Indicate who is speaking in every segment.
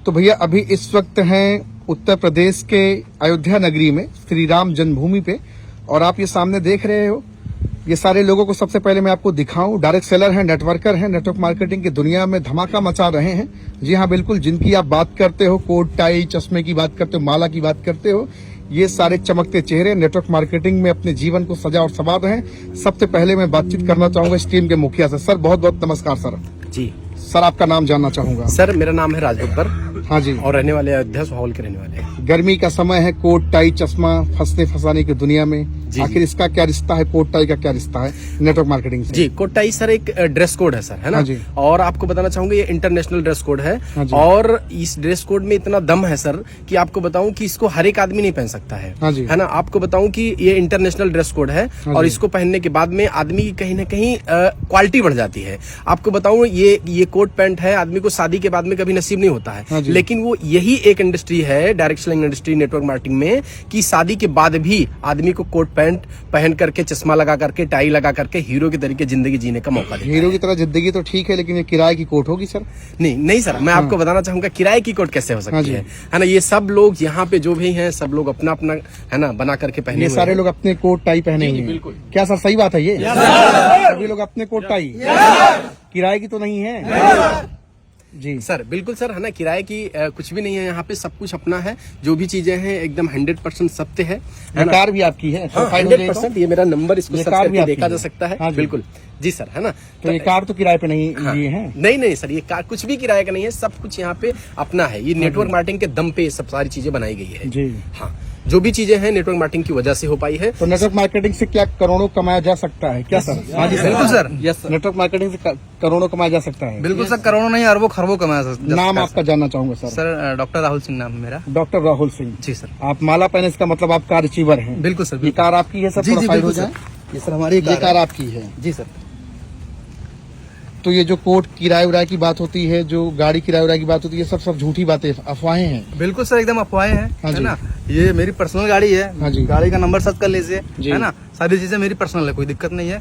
Speaker 1: तो भैया अभी इस वक्त हैं उत्तर प्रदेश के अयोध्या नगरी में श्री राम जन्मभूमि पे, और आप ये सामने देख रहे हो ये सारे लोगों को सबसे पहले मैं आपको दिखाऊं। डायरेक्ट सेलर हैं, नेटवर्कर हैं, नेटवर्क मार्केटिंग की दुनिया में धमाका मचा रहे हैं। जी हाँ बिल्कुल, जिनकी आप बात करते हो, कोट टाई चश्मे की बात करते हो, माला की बात करते हो, ये सारे चमकते चेहरे नेटवर्क मार्केटिंग में अपने जीवन को सजा और संवार रहे हैं। सबसे पहले मैं बातचीत करना चाहूंगा इस टीम के मुखिया से। सर बहुत बहुत नमस्कार सर।
Speaker 2: जी
Speaker 1: सर आपका नाम जानना चाहूंगा।
Speaker 2: सर, मेरा नाम है राज बब्बर।
Speaker 1: हाँ जी।
Speaker 2: और रहने वाले अयोध्या सुहावल के रहने वाले हैं।
Speaker 1: गर्मी का समय है, कोट टाई चश्मा फंसने फंसाने की दुनिया में आखिर इसका क्या रिश्ता है, कोट टाई का क्या रिश्ता है नेटवर्क मार्केटिंग से?
Speaker 2: जी, कोट टाई सर एक ड्रेस कोड है सर, है ना?
Speaker 1: हाँ जी।
Speaker 2: और आपको बताना चाहूंगा ये इंटरनेशनल ड्रेस कोड है।
Speaker 1: हाँ जी।
Speaker 2: और इस ड्रेस कोड में इतना दम है सर कि आपको बताऊं कि इसको हर एक आदमी नहीं पहन सकता है।
Speaker 1: हाँ जी।
Speaker 2: है ना? आपको बताऊं कि ये इंटरनेशनल ड्रेस कोड है।
Speaker 1: हाँ
Speaker 2: और
Speaker 1: जी।
Speaker 2: इसको पहनने के बाद में आदमी की कहीं ना कहीं क्वालिटी बढ़ जाती है। आपको बताऊं ये कोट पैंट है, आदमी को शादी के बाद में कभी नसीब नहीं होता
Speaker 1: हाँ
Speaker 2: है।
Speaker 1: जी।
Speaker 2: लेकिन वो यही एक इंडस्ट्री है, direct selling industry network marketing में, कि शादी के बाद भी आदमी को कोट पैंट पहन करके, चश्मा लगा करके, टाई लगा करके हीरो के तरीके जिंदगी जीने का मौका देता है।
Speaker 1: हीरो की तरह जिंदगी तो ठीक है, लेकिन ये किराए की कोट होगी सर?
Speaker 2: नहीं सर, मैं आपको बताना चाहूंगा किराए की कोट कैसे हो
Speaker 1: हाँ
Speaker 2: सकती
Speaker 1: जी।
Speaker 2: है ना? ये सब लोग यहाँ पे जो भी हैं, सब लोग अपना अपना है ना बना करके पहने
Speaker 1: ये
Speaker 2: हुए
Speaker 1: सारे
Speaker 2: हैं।
Speaker 1: लोग अपने कोट टाई पहने हुए हैं।
Speaker 2: बिल्कुल।
Speaker 1: क्या सर सही बात है ये? सभी लोग अपने कोट टाई, किराए की तो नहीं है? जी
Speaker 2: सर बिल्कुल सर, है ना? किराए की कुछ भी नहीं है यहाँ पे, सब कुछ अपना है। जो भी चीजें हैं एकदम 100% सत्य है
Speaker 1: ये कार भी आपकी है?
Speaker 2: हाँ, 100%। ये मेरा नंबर, इसको
Speaker 1: ये
Speaker 2: सर्च
Speaker 1: कार भी
Speaker 2: करके
Speaker 1: आपकी
Speaker 2: देखा
Speaker 1: है?
Speaker 2: जा सकता है।
Speaker 1: हाँ जी।
Speaker 2: बिल्कुल जी सर, है ना?
Speaker 1: तो ये कार तो किराए पे नहीं लिए हैं?
Speaker 2: नहीं सर, ये कार कुछ भी किराए का नहीं है, सब कुछ यहाँ पे अपना है। ये नेटवर्क मार्केटिंग के दम पे ये सब सारी चीजें बनाई गई है।
Speaker 1: जी
Speaker 2: हाँ, जो भी चीजें हैं नेटवर्क मार्केटिंग की वजह से हो पाई है।
Speaker 1: तो नेटवर्क मार्केटिंग से क्या करोड़ों कमाया जा सकता है क्या सर? हाँ जी
Speaker 3: बिल्कुल sir, yes sir.
Speaker 1: Network marketing से करोड़ों कमाया जा सकता है?
Speaker 3: बिल्कुल सर, करोड़ों नहीं अरबों खरबों कमाया सर।
Speaker 1: नाम आपका जानना चाहूंगा sir.
Speaker 3: Sir doctor Rahul Singh नाम है मेरा।
Speaker 1: Doctor Rahul Singh
Speaker 3: ji sir.
Speaker 1: आप माला पहने, इसका मतलब आप कार अचीवर हैं?
Speaker 3: बिल्कुल सर।
Speaker 1: ये कार आपकी है सर?
Speaker 3: जी
Speaker 1: थोड़ा
Speaker 3: जी
Speaker 1: साइड हो
Speaker 3: बिल्कुल
Speaker 1: जाए।
Speaker 3: सर, ये सर हमारी
Speaker 1: ये कार आपकी है?
Speaker 3: जी सर।
Speaker 1: तो ये जो कोर्ट किराए उराए की बात होती है, जो गाड़ी किराए उराए की बात होती है, सब झूठी बातें, अफवाहें हैं?
Speaker 3: बिल्कुल सर, एकदम अफवाहें हैं,
Speaker 1: हाँ
Speaker 3: है
Speaker 1: जी।
Speaker 3: ना? ये मेरी पर्सनल गाड़ी है।
Speaker 1: हाँ जी।
Speaker 3: गाड़ी का नंबर सर्च कर लीजिए,
Speaker 1: जी।
Speaker 3: है ना? सारी चीजें मेरी पर्सनल है, कोई दिक्कत नहीं है।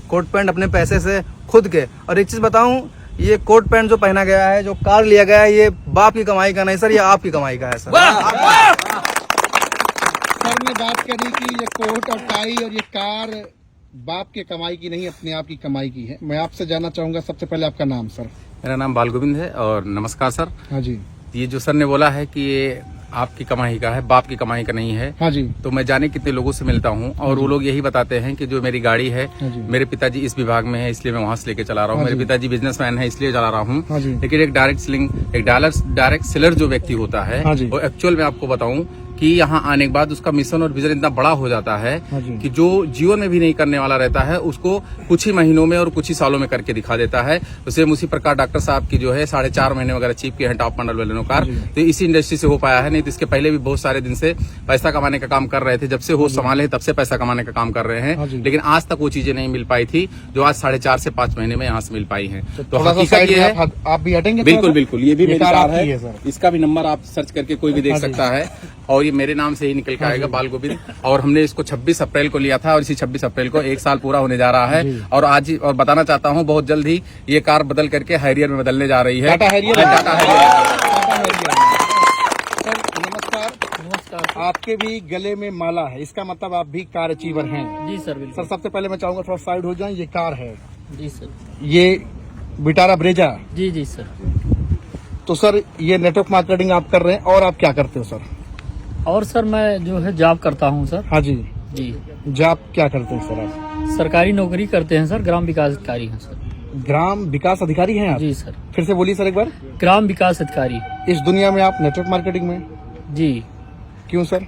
Speaker 3: कोट पैंट अपने पैसे से खुद के। और एक चीज बताऊं, ये कोट पैंट जो पहना गया है, जो कार लिया गया है, ये बाप की कमाई का नहीं सर, ये आपकी कमाई का है सर।
Speaker 1: सर ने बात करी कि ये कोट और टाई और ये कार बाप के कमाई की नहीं, अपने आप की कमाई की है। मैं आपसे जानना चाहूंगा सबसे पहले आपका नाम सर।
Speaker 4: मेरा नाम बाल गोविंद है और नमस्कार सर।
Speaker 1: हाँ जी।
Speaker 4: ये जो सर ने बोला है कि ये आपकी कमाई का है, बाप की कमाई का नहीं है,
Speaker 1: हाँ जी।
Speaker 4: तो मैं जाने कितने लोगों से मिलता हूँ और वो लोग यही बताते हैं कि जो मेरी गाड़ी है,
Speaker 1: हाँ जी।
Speaker 4: मेरे पिताजी इस विभाग में है इसलिए मैं वहां से लेके चला रहा हूँ।
Speaker 1: हाँ
Speaker 4: मेरे
Speaker 1: जी।
Speaker 4: पिताजी बिजनेसमैन है इसलिए चला रहा हूँ।
Speaker 1: हाँ जी।
Speaker 4: लेकिन एक डायरेक्ट सेलर जो व्यक्ति होता है,
Speaker 1: हाँ जी।
Speaker 4: वो एक्चुअल में आपको बताऊं कि यहाँ आने के बाद उसका मिशन और विजन इतना बड़ा हो जाता है
Speaker 1: हाँ जी।
Speaker 4: कि जो जीवन में भी नहीं करने वाला रहता है उसको कुछ ही महीनों में और कुछ ही सालों में करके दिखा देता है। तो सेम उसी प्रकार डॉक्टर साहब की जो है 4.5 महीने वगैरह चीफ की है टॉप मॉडल बेलेनो कार, तो इसी इंडस्ट्री से हो पाया है। नहीं तो इसके पहले भी बहुत सारे दिन से पैसा कमाने का काम कर रहे थे, जब से होश संभाले तब से पैसा कमाने का काम कर रहे
Speaker 1: हाँ जी।
Speaker 4: हैं, लेकिन आज तक वो चीजें नहीं मिल पाई थी जो आज 4.5 से 5 महीने में यहाँ से मिल पाई है। तो
Speaker 1: थोड़ा सा
Speaker 4: हकीकत
Speaker 1: साइड
Speaker 4: ये
Speaker 1: में
Speaker 4: है,
Speaker 1: आप भी हटेंगे?
Speaker 4: बिल्कुल बिल्कुल, ये भी मेरी कार
Speaker 1: आपकी
Speaker 4: है
Speaker 1: सर।
Speaker 4: इसका भी नंबर आप सर्च करके कोई भी देख
Speaker 1: हाँ जी।
Speaker 4: सकता है और ये मेरे नाम से ही निकल के आएगा, बाल गोविंद। और हमने इसको 26 अप्रैल को लिया था और इसी 26 अप्रैल को 1 साल पूरा होने जा रहा है। और आज और बताना चाहता हूँ बहुत जल्द ही ये कार बदल करके हैरियर में बदलने जा रही है।
Speaker 1: Tata Harrier.
Speaker 4: Tata Harrier.
Speaker 1: Sir नमस्कार। नमस्कार। आपके भी गले में माला है, इसका मतलब आप भी कार अचीवर हैं?
Speaker 5: जी सर, बिल्कुल।
Speaker 1: सर सबसे पहले मैं चाहूंगा थोड़ा साइड हो जाएं। ये कार है,
Speaker 5: जी सर।
Speaker 1: ये विटारा ब्रेजा।
Speaker 5: जी जी सर।
Speaker 1: तो सर ये नेटवर्क मार्केटिंग आप कर रहे हैं, और आप क्या करते हो सर?
Speaker 5: और सर मैं जो है जॉब करता हूँ सर।
Speaker 1: हाँ जी।
Speaker 5: जी।
Speaker 1: जॉब क्या करते हैं सर आप?
Speaker 5: सरकारी नौकरी करते हैं सर, ग्राम विकास अधिकारी हैं सर।
Speaker 1: ग्राम विकास अधिकारी हैं आप?
Speaker 5: जी सर।
Speaker 1: फिर से बोलिए सर एक बार।
Speaker 5: ग्राम विकास अधिकारी।
Speaker 1: इस दुनिया में आप नेटवर्क मार्केटिंग में?
Speaker 5: जी।
Speaker 1: क्यों सर?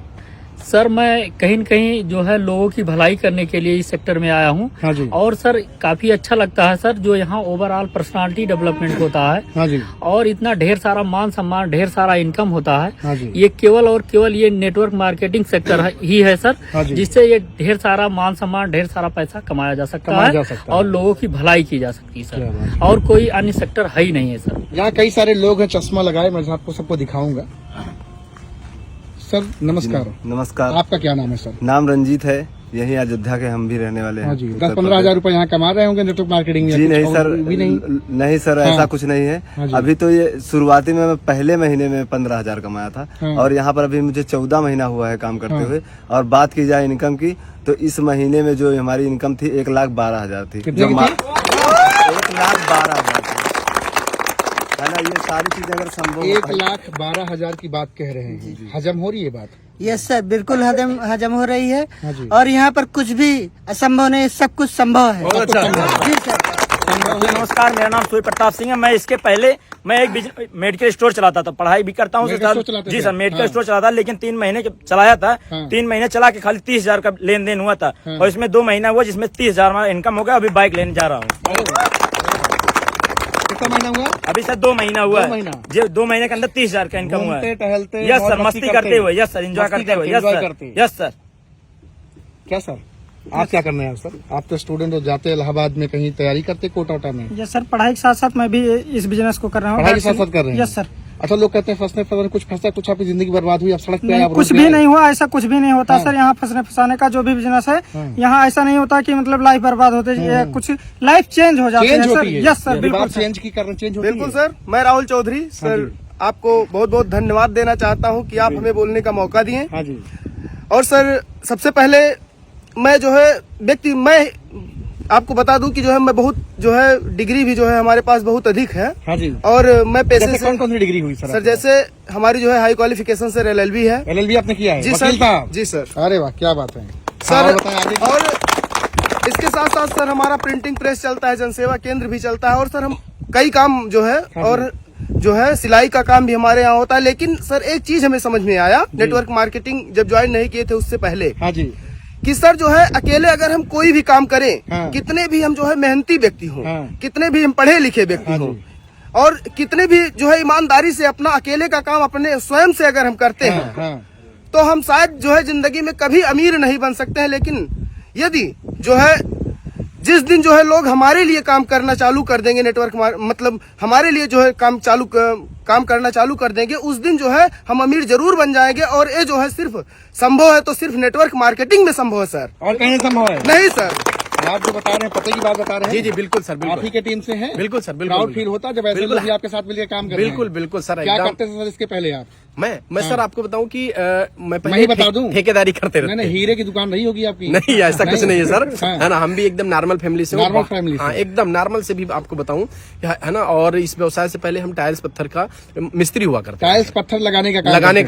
Speaker 5: सर मैं कहीं न कहीं जो है लोगों की भलाई करने के लिए इस सेक्टर में आया हूँ।
Speaker 1: हाँ जी।
Speaker 5: और सर काफी अच्छा लगता है सर, जो यहाँ ओवरऑल पर्सनालिटी डेवलपमेंट होता है।
Speaker 1: हाँ जी।
Speaker 5: और इतना ढेर सारा मान सम्मान, ढेर सारा इनकम होता है।
Speaker 1: हाँ जी।
Speaker 5: ये केवल और केवल ये नेटवर्क मार्केटिंग सेक्टर ही है सर,
Speaker 1: हाँ जी।
Speaker 5: जिससे ये ढेर सारा मान सम्मान, ढेर सारा पैसा कमाया जा सकता है और लोगों की भलाई की जा सकती है
Speaker 1: क्या बात
Speaker 5: सर। और कोई अन्य सेक्टर है ही नहीं है सर।
Speaker 1: यहाँ कई सारे लोग हैं चश्मा लगाए, मैं आपको सबको दिखाऊंगा। सर नमस्कार।
Speaker 6: नमस्कार।
Speaker 1: आपका क्या नाम है सर?
Speaker 6: नाम रंजीत है। यहीं अयोध्या के हम भी रहने वाले हैं।
Speaker 1: हाँ जी,
Speaker 6: उत्तर
Speaker 1: 10-15 हजार रुपए यहाँ कमा रहे होंगे नेटवर्क मार्केटिंग में?
Speaker 6: जी
Speaker 1: कुछ
Speaker 6: नहीं
Speaker 1: और
Speaker 6: सर,
Speaker 1: भी नहीं।
Speaker 6: नहीं सर,
Speaker 1: हाँ।
Speaker 6: ऐसा कुछ नहीं
Speaker 1: हाँ
Speaker 6: है।
Speaker 1: जी।
Speaker 6: अभी तो ये शुरुआती में मैं पहले महीने में 15,000 कमाया था
Speaker 1: हाँ।
Speaker 6: और यहाँ पर अभी मुझे 14 महीना हुआ है काम करते
Speaker 1: हाँ।
Speaker 6: हुए। और बात की जाए इनकम की तो इस महीने में जो हमारी इनकम थी 1,12,000 थी।
Speaker 1: कितने की थी?
Speaker 6: 1,12,000 थी, है ना। ये सारी चीजें अगर संभव
Speaker 1: 1,12,000 की बात कह रहे हैं, हजम हो रही है बात?
Speaker 7: यस सर, बिल्कुल हजम हो रही है।
Speaker 1: हाँ जी।
Speaker 7: और यहाँ पर कुछ भी असंभव नहीं, सब कुछ संभव है। जी सर।
Speaker 8: नमस्कार, मेरा नाम सूर्य प्रताप सिंह है। मैं इसके पहले मैं एक मेडिकल स्टोर चलाता था, पढ़ाई भी करता हूँ
Speaker 1: मेडिकल स्टोर चलाते
Speaker 8: जी
Speaker 1: थे?
Speaker 8: सर, मेडिकल
Speaker 1: हाँ।
Speaker 8: स्टोर चलाता, लेकिन 3 महीने चलाया था।
Speaker 1: हाँ।
Speaker 8: 3 महीने चला के खाली 30,000 का लेन देन हुआ था।
Speaker 1: हाँ।
Speaker 8: और इसमें 2 महीना हुआ जिसमें 30,000 इनकम हो गया। अभी बाइक लेने जा रहा हूँ।
Speaker 1: कितना महीना हुआ?
Speaker 8: अभी सर 2 महीना हुआ
Speaker 1: 2
Speaker 8: है
Speaker 1: महीना?
Speaker 8: जी, 2 महीने के अंदर 30,000 का इनकम हुआ
Speaker 1: घूमते
Speaker 8: है।
Speaker 1: टहलते
Speaker 8: यस
Speaker 1: मौज
Speaker 8: सर, मस्ती करते हुए, यस सर, एंजॉय करते हुए, यस सर, यस सर।
Speaker 1: क्या सर, आप क्या करने हैं सर? आप तो स्टूडेंट हो, जाते इलाहाबाद में कहीं तैयारी करते कोटा में?
Speaker 9: यस सर, पढ़ाई के साथ साथ मैं भी इस बिजनेस को कर रहा हूँ।
Speaker 1: पढ़ाई के साथ साथ कर रहे हैं?
Speaker 9: Yes sir.
Speaker 1: अच्छा, लोग कहते हैं फंसने फंसने कुछ फंसा, कुछ आपकी जिंदगी बर्बाद हुई, आप सड़क पे आए,
Speaker 9: नहीं,
Speaker 1: आप
Speaker 9: कुछ
Speaker 1: रोड पे
Speaker 9: भी
Speaker 1: आए।
Speaker 9: नहीं हुआ, ऐसा कुछ भी नहीं होता
Speaker 1: हाँ।
Speaker 9: सर। यहाँ फंसने फंसाने का जो भी बिजनेस है,
Speaker 1: हाँ।
Speaker 9: यहाँ ऐसा नहीं होता कि मतलब लाइफ बर्बाद होते है, कुछ लाइफ चेंज हो जाती है
Speaker 1: चेंज
Speaker 9: सर।
Speaker 1: होती है?
Speaker 9: यस सर, बिल्कुल सर।
Speaker 1: चेंज की कारण चेंज होती
Speaker 3: बिल्कुल
Speaker 1: है?
Speaker 3: सर, मैं राहुल चौधरी सर आपको बहुत बहुत धन्यवाद देना चाहता हूँ कि आप हमें बोलने का मौका दिए।
Speaker 1: हाँ जी।
Speaker 3: और सर सबसे पहले मैं जो है मैं आपको बता दूं कि जो है मैं बहुत जो है डिग्री भी जो है हमारे पास बहुत अधिक है।
Speaker 1: हाँ जी।
Speaker 3: और मैं पेशे
Speaker 1: जैसे
Speaker 3: से
Speaker 1: कौन कौन सी डिग्री हुई सर?
Speaker 3: सर जैसे हमारी जो है हाई क्वालिफिकेशन सर LLB है।
Speaker 1: LLB आपने किया है?
Speaker 3: जी
Speaker 1: वकील
Speaker 3: सर,
Speaker 1: साहब?
Speaker 3: जी सर।
Speaker 1: अरे वाह, क्या बात है
Speaker 3: सर।
Speaker 1: और बताएं आगे।
Speaker 3: और इसके साथ साथ सर हमारा प्रिंटिंग प्रेस चलता है, जनसेवा केंद्र भी चलता है। और सर हम कई काम जो है और जो है सिलाई का काम भी हमारे यहाँ होता है। लेकिन सर एक चीज हमें समझ में आया नेटवर्क मार्केटिंग जब ज्वाइन नहीं किए थे उससे पहले,
Speaker 1: हाँ जी,
Speaker 3: कि सर जो है अकेले अगर हम कोई भी काम करें,
Speaker 1: हाँ।
Speaker 3: कितने भी हम जो है मेहनती व्यक्ति हों,
Speaker 1: हाँ।
Speaker 3: कितने भी हम पढ़े लिखे व्यक्ति
Speaker 1: हाँ
Speaker 3: हों,
Speaker 1: जी।
Speaker 3: और कितने भी जो है ईमानदारी से अपना अकेले का काम अपने स्वयं से अगर हम करते
Speaker 1: हाँ,
Speaker 3: हैं,
Speaker 1: हाँ।
Speaker 3: तो हम शायद जो है जिंदगी में कभी अमीर नहीं बन सकते हैं। लेकिन यदि जो है जिस दिन जो है लोग हमारे लिए काम करना चालू कर देंगे, मतलब हमारे लिए जो है काम करना चालू कर देंगे, उस दिन जो है हम अमीर जरूर बन जाएंगे। और ये जो है सिर्फ संभव है तो सिर्फ नेटवर्क मार्केटिंग में संभव है सर,
Speaker 1: और कहीं संभव है
Speaker 3: नहीं सर।
Speaker 1: आप जो बता रहे हैं पते की बात बता रहे हैं?
Speaker 2: जी जी, बिल्कुल सर,
Speaker 1: आप
Speaker 2: बिल्कुल
Speaker 1: ही के टीम से हैं?
Speaker 2: बिल्कुल सर, बिल्कुल।
Speaker 1: प्राउड फील होता है जब ऐसे
Speaker 2: बिल्कुल।
Speaker 1: लोग भी आपके साथ मिलकर काम कर रहे हैं?
Speaker 2: बिल्कुल बिल्कुल सर,
Speaker 1: क्या
Speaker 2: एकदम।
Speaker 1: करते थे सर इसके पहले आप?
Speaker 2: मैं सर आपको बताऊं कि मैं
Speaker 1: मैं
Speaker 2: पहले
Speaker 1: ही बता दूं?
Speaker 2: ठेकेदारी करते
Speaker 1: नहीं,
Speaker 2: रहते।
Speaker 1: हीरे की दुकान रही होगी आपकी?
Speaker 2: नहीं, ऐसा कुछ नहीं है सर,
Speaker 1: हाँ।
Speaker 2: है ना। हम भी एकदम नॉर्मल फैमिली से
Speaker 1: नॉर्मल फैमिली से।
Speaker 2: हाँ, एकदम नॉर्मल से भी आपको बताऊं, है ना। और इस व्यवसाय से पहले हम टाइल्स पत्थर का मिस्त्री हुआ करते थे।
Speaker 1: टाइल्स पत्थर लगाने का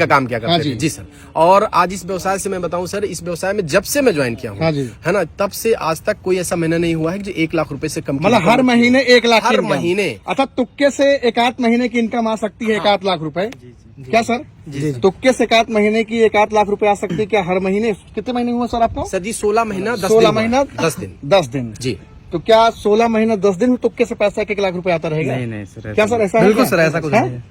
Speaker 1: काम
Speaker 2: किया
Speaker 1: हाँ
Speaker 2: करते थे जी सर। और आज इस व्यवसाय से मैं बताऊं सर, इस व्यवसाय में जब से मैं ज्वाइन किया
Speaker 1: हाँ
Speaker 2: हूँ,
Speaker 1: जी।
Speaker 2: है ना, तब से आज तक कोई ऐसा महीना नहीं हुआ है कि जो 1 लाख रुपए से कम की
Speaker 1: मतलब
Speaker 2: इनकम
Speaker 1: हर
Speaker 2: होती है।
Speaker 1: महीने 1 लाख की
Speaker 2: हर
Speaker 1: इनकम।
Speaker 2: महीने।
Speaker 1: अच्छा, तुक्के से 1-8 महीने की इनकम आ सकती है 1-8 लाख रुपए? क्या सर? जी। तुक्के से 1-8 महीने की 1-8 लाख रुपए आ सकती है क्या हर महीने? कितने महीने हुआ सर आपको?
Speaker 2: सर जी 16 महीना 10
Speaker 1: 16
Speaker 2: दिन
Speaker 1: महीना
Speaker 2: 10 दिन
Speaker 1: 10 दिन
Speaker 2: जी।
Speaker 1: तो क्या 16 महीना 10 दिन में तुक्के से पैसा 1 लाख रुपए आता रहेगा?
Speaker 3: नहीं सर,
Speaker 1: क्या सर ऐसा है?
Speaker 3: बिल्कुल
Speaker 1: क्या?
Speaker 3: सर, ऐसा कुछ
Speaker 1: है?
Speaker 3: नहीं है।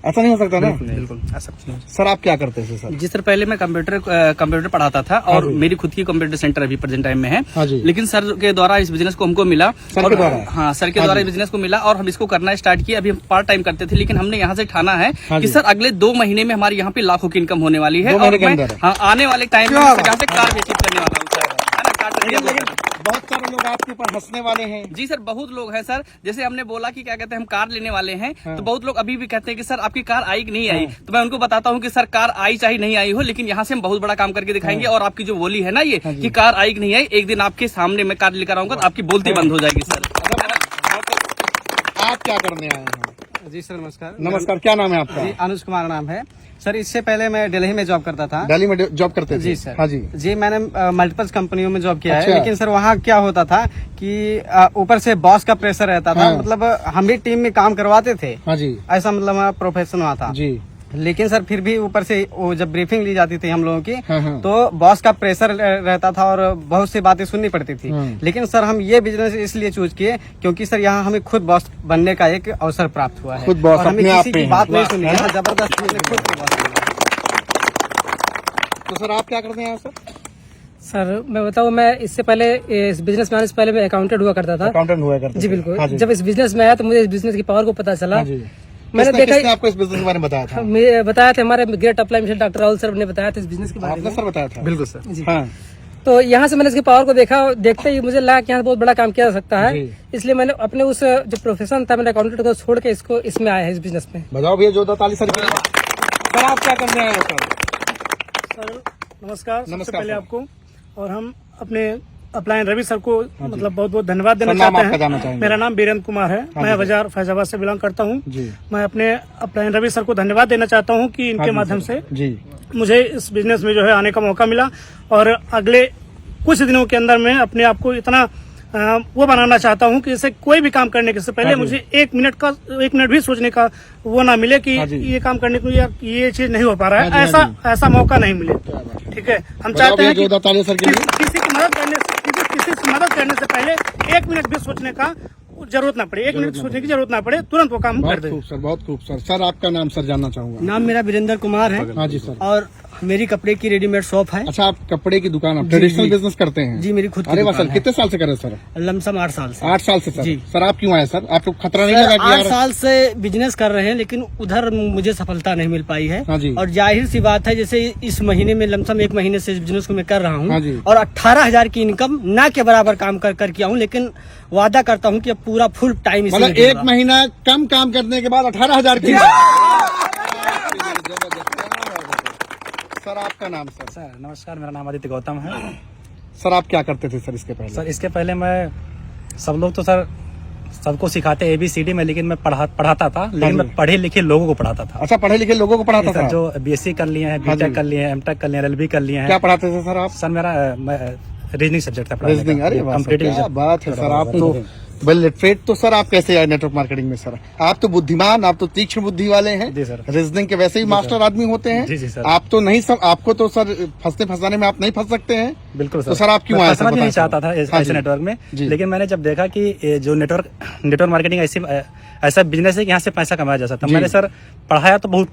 Speaker 1: ऐसा नहीं हो सकता ना?
Speaker 3: बिल्कुल ऐसा कुछ नहीं।
Speaker 1: सर आप क्या करते थे सर?
Speaker 5: जी सर, पहले मैं कंप्यूटर पढ़ाता था और मेरी खुद की कंप्यूटर सेंटर अभी प्रेजेंट टाइम में है।
Speaker 1: हाँ जी।
Speaker 5: लेकिन सर के द्वारा इस बिजनेस को हमको मिला।
Speaker 1: सर के द्वारा?
Speaker 5: हाँ, सर के द्वारा इस बिजनेस को मिला और हम इसको करना स्टार्ट किया। अभी हम पार्ट टाइम करते थे, लेकिन हमने यहाँ से ठाना है
Speaker 1: हाँ
Speaker 5: कि
Speaker 1: जी।
Speaker 5: सर अगले 2 महीने में हमारी यहाँ पे लाखों की इनकम होने वाली है।
Speaker 1: 2
Speaker 5: और
Speaker 1: महीने के
Speaker 5: मैं
Speaker 1: अंदर?
Speaker 5: आने वाले टाइम में यहाँ से कार बेचित करने वाला हूँ सर, है ना।
Speaker 1: लेकिन बहुत सारे लोग आपके ऊपर हंसने वाले हैं।
Speaker 5: जी सर, बहुत लोग हैं सर। जैसे हमने बोला कि क्या कहते हैं हम कार लेने वाले हैं, तो बहुत लोग अभी भी कहते हैं कि सर आपकी कार आई कि नहीं आई। तो मैं उनको बताता हूँ कि सर कार आई चाहे नहीं आई हो, लेकिन यहाँ से हम बहुत बड़ा काम करके दिखाएंगे। और आपकी जो बोली है ना ये कि कार आई कि नहीं आई, एक दिन आपके सामने मैं कार लेकर आऊंगा तो आपकी बोलती बंद हो जाएगी सर।
Speaker 1: आप क्या करने आए हैं?
Speaker 10: जी सर, नमस्कार।
Speaker 1: नमस्कार, क्या नाम है आपका?
Speaker 10: जी, अनुज कुमार नाम है सर। इससे पहले मैं दिल्ली में जॉब करता था।
Speaker 1: दिल्ली में जॉब करते थे?
Speaker 10: जी सर।
Speaker 1: हाँ जी।
Speaker 10: जी, मैंने मल्टीपल कंपनियों में जॉब किया
Speaker 1: अच्छा।
Speaker 10: है। लेकिन सर वहाँ क्या होता था कि ऊपर से बॉस का प्रेशर रहता था।
Speaker 1: हाँ।
Speaker 10: मतलब हम भी टीम में काम करवाते थे,
Speaker 1: हाँ जी।
Speaker 10: ऐसा मतलब हमारा प्रोफेशन वहाँ था
Speaker 1: जी।
Speaker 10: लेकिन सर फिर भी ऊपर से वो जब ब्रीफिंग ली जाती थी हम लोगों की,
Speaker 1: हाँ, हाँ।
Speaker 10: तो बॉस का प्रेशर रहता था और बहुत सी बातें सुननी पड़ती थी।
Speaker 1: हाँ।
Speaker 10: लेकिन सर हम ये बिजनेस इसलिए चूज किए क्योंकि सर यहाँ हमें खुद बॉस बनने का एक अवसर प्राप्त हुआ है।
Speaker 1: खुद बॉस
Speaker 10: और हमें
Speaker 1: अपने आप
Speaker 10: किसी
Speaker 1: पे
Speaker 10: की
Speaker 1: हैं।
Speaker 10: बात नहीं
Speaker 1: वाह,
Speaker 10: सुनी
Speaker 1: है
Speaker 10: है,
Speaker 1: ना?
Speaker 10: जबरदस्ती हमने खुद को बॉस बना।
Speaker 1: तो सर आप क्या करते हैं सर?
Speaker 9: सर मैं बताऊँ, मैं इससे पहले इस बिजनेस में आने से पहले मैं अकाउंटेंट हुआ करता था।
Speaker 1: अकाउंटेंट हुआ करते
Speaker 9: जी
Speaker 1: थे?
Speaker 9: बिल्कुल।
Speaker 1: हाँ जी।
Speaker 9: जब इस बिजनेस में आया तो मुझे इस बिजनेस की पावर को पता चला।
Speaker 1: हाँ जी।
Speaker 9: मैंने
Speaker 1: किसने
Speaker 9: देखा
Speaker 1: आपको इस बिजनेस के बारे में बताया था?
Speaker 9: बताया था हमारे great apply mission doctor Rahul sir ने बताया था इस बिजनेस के बारे
Speaker 1: आपने
Speaker 9: में।
Speaker 1: सर बताया था?
Speaker 3: बिल्कुल सर।
Speaker 1: हाँ।
Speaker 9: तो यहाँ से मैंने इसके पावर को देखा, देखते ही मुझे लगा कि यहाँ बहुत बड़ा काम किया जा सकता है। इसलिए मैंने अपने उस जो प्रोफेशन था मैंने अकाउंटेंट को छोड़ के इसको इसमें आया है, इस बिजनेस में।
Speaker 1: बजाओ भैया जोरदार ताली सर के लिए। सर आप क्या कर रहे हैं सर?
Speaker 11: सर नमस्कार। सबसे पहले
Speaker 1: सर।
Speaker 11: आपको और हम अपने अपलाइन रवि सर को मतलब बहुत बहुत धन्यवाद देना
Speaker 1: सर, नाम
Speaker 11: चाहते
Speaker 1: आपका जानना
Speaker 11: हैं।
Speaker 1: चाहेंगे?
Speaker 11: मेरा नाम बीरेंद्र कुमार है। मैं बाजार फैजाबाद से बिलोंग करता हूँ। मैं अपने अपलाइन रवि सर को धन्यवाद देना चाहता हूँ कि इनके माध्यम से मुझे इस बिजनेस में जो है आने का मौका मिला, और अगले कुछ दिनों के अंदर मैं अपने आप को इतना वो बनाना चाहता हूँ कि जैसे कोई भी काम करने के से पहले मुझे एक मिनट भी सोचने का वो ना मिले कि ये काम करने को यार ये चीज नहीं हो पा रहा है, ऐसा मौका नहीं मिले। ठीक है, हम चाहते हैं कि किसी की मदद करने से पहले एक मिनट भी सोचने का जरूरत ना पड़े, एक मिनट सोचने की जरूरत ना पड़े, तुरंत वो काम कर दे।
Speaker 1: बहुत खूब सर। सर आपका नाम सर जानना चाहूंगा?
Speaker 10: नाम मेरा वीरेंद्र कुमार है।
Speaker 1: हाँ जी सर।
Speaker 10: और मेरी कपड़े की रेडीमेड शॉप है।
Speaker 1: अच्छा, आप कपड़े की दुकान, आप ट्रेडिशनल बिजनेस करते हैं?
Speaker 10: जी, मेरी खुद की
Speaker 1: अरे वाह
Speaker 10: दुकान
Speaker 1: सर,
Speaker 10: है।
Speaker 1: कितने साल से कर रहे हैं सर?
Speaker 10: लमसम 8 साल से।
Speaker 1: 8 साल से सर।
Speaker 10: जी।
Speaker 1: सर आप क्यों आए सर? आपको खतरा नहीं
Speaker 10: सर,
Speaker 1: लगा कि
Speaker 10: 8
Speaker 1: यार?
Speaker 10: साल से बिजनेस कर रहे हैं, लेकिन उधर मुझे सफलता नहीं मिल पाई है।
Speaker 1: हाँ जी।
Speaker 10: और जाहिर सी बात है, जैसे इस महीने में लमसम 1 महीने से इस बिजनेस को मैं कर रहा
Speaker 1: हाँ जी।
Speaker 10: हूँ, और 18,000 की इनकम ना के बराबर काम कर किया हूँ, लेकिन वादा करता हूँ कि अब पूरा फुल टाइम
Speaker 1: मतलब 1 महीना कम काम करने के बाद 18,000 की। सर आपका नाम सर?
Speaker 8: सर नमस्कार, मेरा नाम आदित्य गौतम है।
Speaker 1: सर आप क्या करते थे सर इसके पहले?
Speaker 8: सर इसके पहले मैं सब लोग तो सर सबको सिखाते ABCD में, लेकिन मैं पढ़ाता था, लेकिन मैं पढ़े लिखे लोगों को पढ़ाता था।
Speaker 1: अच्छा, पढ़े लिखे लोगों को पढ़ाता था?
Speaker 8: जो BSc कर लिए हैं, BTech कर लिए हैं, MTech कर लिए हैं, LLB कर लिए हैं।
Speaker 1: क्या पढ़ाते थे सर आप?
Speaker 8: सर मेरा रीजनिंग सब्जेक्ट था।
Speaker 1: रीजनिंग? अरे वाह सर, क्या बात है सर। आप तो वेल लिटरेट। तो सर आप कैसे आए नेटवर्क मार्केटिंग में सर? आप तो बुद्धिमान, आप तो तीक्ष्ण बुद्धि वाले हैं।
Speaker 8: जी सर।
Speaker 1: रीजनिंग के वैसे ही मास्टर आदमी होते हैं।
Speaker 8: जी सर।
Speaker 1: आप तो नहीं सर, आपको तो सर फंसाने में आप नहीं फंस सकते हैं।
Speaker 8: बिल्कुल सर।
Speaker 1: तो सर आप क्यों आए?
Speaker 8: समझ नहीं चाहता था ऐसे नेटवर्क में, लेकिन मैंने जब देखा कि जो नेटवर्क मार्केटिंग ऐसा बिजनेस है कि यहाँ से पैसा कमाया जा सकता है। मैंने सर पढ़ाया तो बहुत,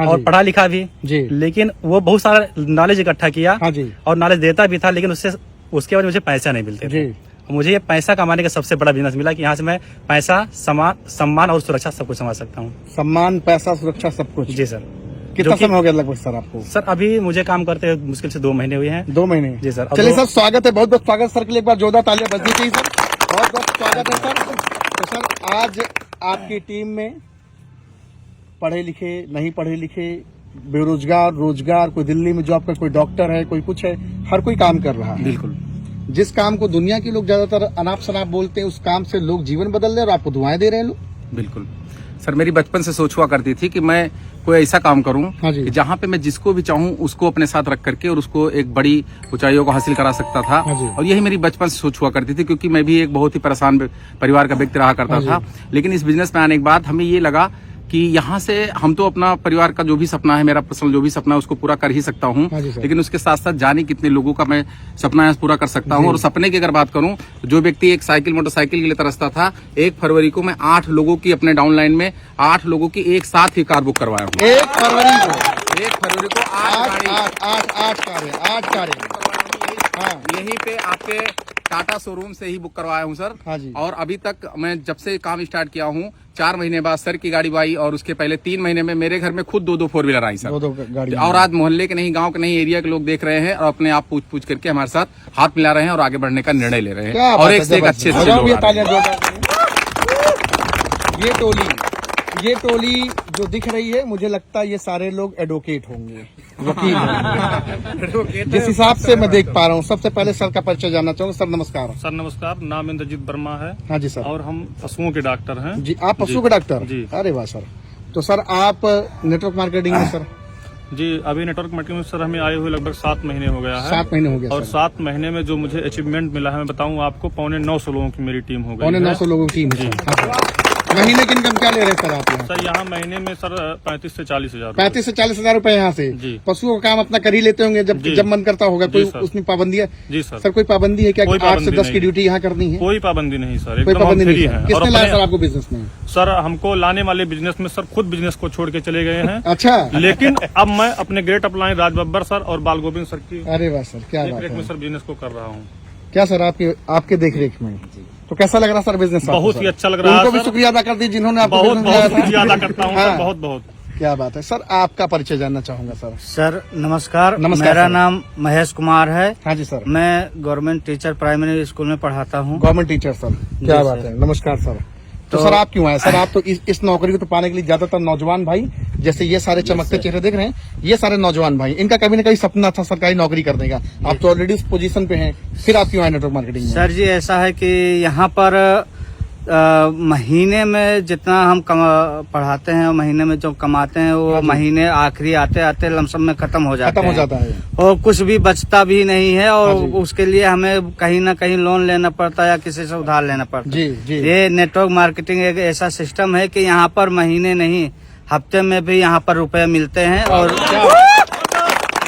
Speaker 8: और पढ़ा लिखा भी, लेकिन वो बहुत सारा नॉलेज इकट्ठा किया और नॉलेज देता भी था, लेकिन उसके बाद मुझे पैसा नहीं मिलते थे। मुझे ये पैसा कमाने का सबसे बड़ा बिजनेस मिला कि यहाँ से मैं पैसा, सम्मान और सुरक्षा सब कुछ संभाल सकता हूँ।
Speaker 1: सम्मान, पैसा, सुरक्षा सब कुछ? जी
Speaker 8: सर।
Speaker 1: कितना समय हो गया लगभग सर आपको?
Speaker 8: सर अभी मुझे काम करते हैं मुश्किल से 2 महीने हुए हैं।
Speaker 1: 2 महीने?
Speaker 8: जी सर।
Speaker 1: चलिए सर, स्वागत है, बहुत बहुत स्वागत सर के लिए। एक बार जोरदार तालियां बजनी चाहिए सर। बहुत बहुत स्वागत है सर। तो सर आज आपकी टीम में पढ़े लिखे, नहीं पढ़े लिखे, बेरोजगार, रोजगार, कोई दिल्ली में जॉब कर, कोई डॉक्टर है, कोई कुछ है, हर कोई काम कर रहा है।
Speaker 8: बिल्कुल।
Speaker 1: जिस काम को दुनिया के लोग ज्यादातर अनाप शनाप बोलते हैं, उस काम से लोग जीवन बदल रहे हैं और आपको दुआएं दे रहे हैं लोग।
Speaker 4: बिल्कुल सर, मेरी बचपन से सोच हुआ करती थी कि मैं कोई ऐसा काम करूं कि जहां पे मैं जिसको भी चाहूं उसको अपने साथ रख करके और उसको एक बड़ी ऊंचाइयों को हासिल करा सकता था। और यही मेरी बचपन से सोच हुआ करती थी, क्योंकि मैं भी एक बहुत ही परेशान परिवार का व्यक्ति रहा करता था। लेकिन इस बिजनेस में आने के बाद हमें ये लगा कि यहाँ से हम तो अपना परिवार का जो भी सपना है, मेरा पर्सनल जो भी सपना है, उसको पूरा कर ही सकता हूँ, लेकिन उसके साथ साथ जाने कितने लोगों का मैं सपना है पूरा कर सकता हूँ। और सपने की अगर बात करूँ, जो व्यक्ति एक मोटरसाइकिल के लिए तरसता था, 1 फरवरी को मैं 8 लोगों की अपने डाउनलाइन में 8 लोगों की एक साथ ही कार बुक करवाया हूँ।
Speaker 1: 1 फरवरी को 8 कारें।
Speaker 4: यहीं पे आपके टाटा शोरूम से ही बुक करवाया हूँ सर।
Speaker 1: हाँ जी।
Speaker 4: और अभी तक मैं जब से काम स्टार्ट किया हूँ, 4 महीने बाद सर की गाड़ी आई, और उसके पहले 3 महीने में मेरे घर में खुद 2-2 4 व्हीलर आई सर।
Speaker 1: 2 गाड़ी।
Speaker 4: और आज मोहल्ले के नहीं, गांव के नहीं, एरिया के लोग देख रहे हैं और अपने आप पूछ करके हमारे साथ हाथ मिला रहे हैं और आगे बढ़ने का निर्णय ले रहे हैं। और एक से एक अच्छे से लोग आ रहे हैं।
Speaker 1: ये टोली जो दिख रही है, मुझे लगता है ये सारे लोग एडवोकेट होंगे, वकील होंगे, जिस हिसाब से मैं देख पा रहा हूँ। सबसे पहले सर का परिचय जानना चाहूंगा। सर नमस्कार।
Speaker 11: सर नमस्कार, नाम इंद्रजीत वर्मा है।
Speaker 1: हाँ जी सर।
Speaker 11: और हम पशुओं के डॉक्टर हैं।
Speaker 1: जी, आप पशु के डॉक्टर? जी। अरे वाह सर। तो सर आप नेटवर्क मार्केटिंग में सर?
Speaker 11: जी, अभी नेटवर्क मार्केटिंग में सर हमें आए हुए लगभग 7 महीने हो गया है।
Speaker 1: 7 महीने हो गया।
Speaker 11: और 7 महीने में जो मुझे अचीवमेंट मिला है, मैं बताऊं आपको, 950 लोगों की मेरी टीम हो गई।
Speaker 1: 950 लोगों की टीम है। महीने की इनकम क्या ले रहे हैं सर आप?
Speaker 11: सर यहाँ महीने में सर 35 से 40 हजार।
Speaker 1: 35 से 40 हजार रुपए यहाँ से?
Speaker 11: जी।
Speaker 1: पशुओं का काम अपना कर ही लेते होंगे जब मन करता होगा? कोई उसमें पाबंदी है?
Speaker 11: जी सर।
Speaker 1: सर कोई पाबंदी है क्या? 8 से 10 की ड्यूटी यहाँ करनी है?
Speaker 11: कोई पाबंदी नहीं सर,
Speaker 1: कोई पाबंदी नहीं है।
Speaker 11: किसने
Speaker 1: किसने लाया सर आपको बिजनेस में?
Speaker 11: सर हमको लाने वाले बिजनेस में सर खुद बिजनेस को छोड़ के चले गए हैं।
Speaker 1: अच्छा।
Speaker 11: लेकिन अब मैं अपने great upline Raj Babbar sir और बाल गोविंद सर की
Speaker 1: अरे वाह सर, क्या बात
Speaker 11: देख में
Speaker 1: है।
Speaker 11: सर बिजनेस को कर रहा हूँ।
Speaker 1: क्या सर आपके देख रेख में तो कैसा लग रहा सर बिजनेस?
Speaker 11: बहुत ही अच्छा लग रहा है।
Speaker 1: उनको भी शुक्रिया अदा कर दीजिए जिन्होंने आपको
Speaker 11: बहुत शुक्रिया अदा करता हूँ सर, बहुत।
Speaker 1: क्या बात है सर, आपका परिचय जानना चाहूंगा सर।
Speaker 10: सर नमस्कार,
Speaker 1: नमस्कार
Speaker 10: मेरा
Speaker 1: सर।
Speaker 10: नाम महेश कुमार है।
Speaker 1: हाँ जी सर।
Speaker 10: मैं गवर्नमेंट टीचर प्राइमरी स्कूल में पढ़ाता हूँ।
Speaker 1: गवर्नमेंट टीचर सर, क्या
Speaker 10: जी
Speaker 1: बात
Speaker 10: सर।
Speaker 1: है, नमस्कार सर। तो
Speaker 10: तो-
Speaker 1: सर आप क्यों आए सर? आप तो इस नौकरी को तो पाने के लिए ज्यादातर नौजवान भाई, जैसे ये सारे चमकते चेहरे देख रहे हैं, ये सारे नौजवान भाई, इनका कभी न कभी सपना था सरकारी नौकरी करने का। आप तो ऑलरेडी उस पोजीशन पे हैं, फिर आप क्यों आए नेटवर्क मार्केटिंग में?
Speaker 10: सर जी ऐसा है कि यहाँ पर महीने में जितना हम पढ़ाते हैं, महीने में जो कमाते हैं वो महीने आखिरी आते आते लमसम में खत्म हो जाता है और कुछ भी बचता भी नहीं है और उसके लिए हमें कहीं ना कहीं लोन लेना पड़ता है या किसी से उधार लेना पड़ता है।
Speaker 1: जी।
Speaker 10: ये नेटवर्क मार्केटिंग एक ऐसा सिस्टम है कि यहाँ पर महीने नहीं हफ्ते में भी यहाँ पर रुपए मिलते हैं। और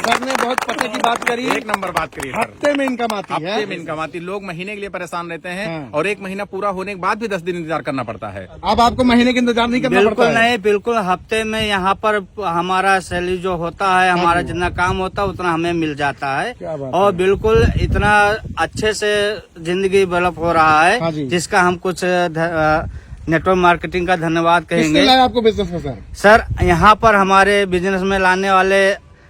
Speaker 1: सर ने बहुत पते की बात करी,
Speaker 4: एक नंबर बात करिए सर।
Speaker 1: हफ्ते में इनकम आती है।
Speaker 4: हफ्ते में इनकम आती, लोग महीने के लिए परेशान रहते हैं
Speaker 1: हाँ।
Speaker 4: और एक महीना पूरा होने के बाद भी 10 दिन इंतजार करना पड़ता है।
Speaker 1: अब आपको महीने का इंतजार नहीं करना
Speaker 10: बिल्कुल
Speaker 1: पड़ता है।
Speaker 10: नहीं, बिल्कुल हफ्ते में यहाँ पर हमारा सैलरी जो होता है, हमारा जितना काम होता है उतना हमें मिल जाता है
Speaker 1: क्या बात
Speaker 10: और बिल्कुल इतना अच्छे से जिंदगी डेवलप हो रहा
Speaker 1: हाँ
Speaker 10: है
Speaker 1: जी।
Speaker 10: जिसका हम कुछ नेटवर्क मार्केटिंग का धन्यवाद
Speaker 1: किसने
Speaker 10: कहेंगे।
Speaker 1: लाया आपको बिजनेस में सर?
Speaker 10: सर यहाँ पर हमारे बिजनेस में लाने वाले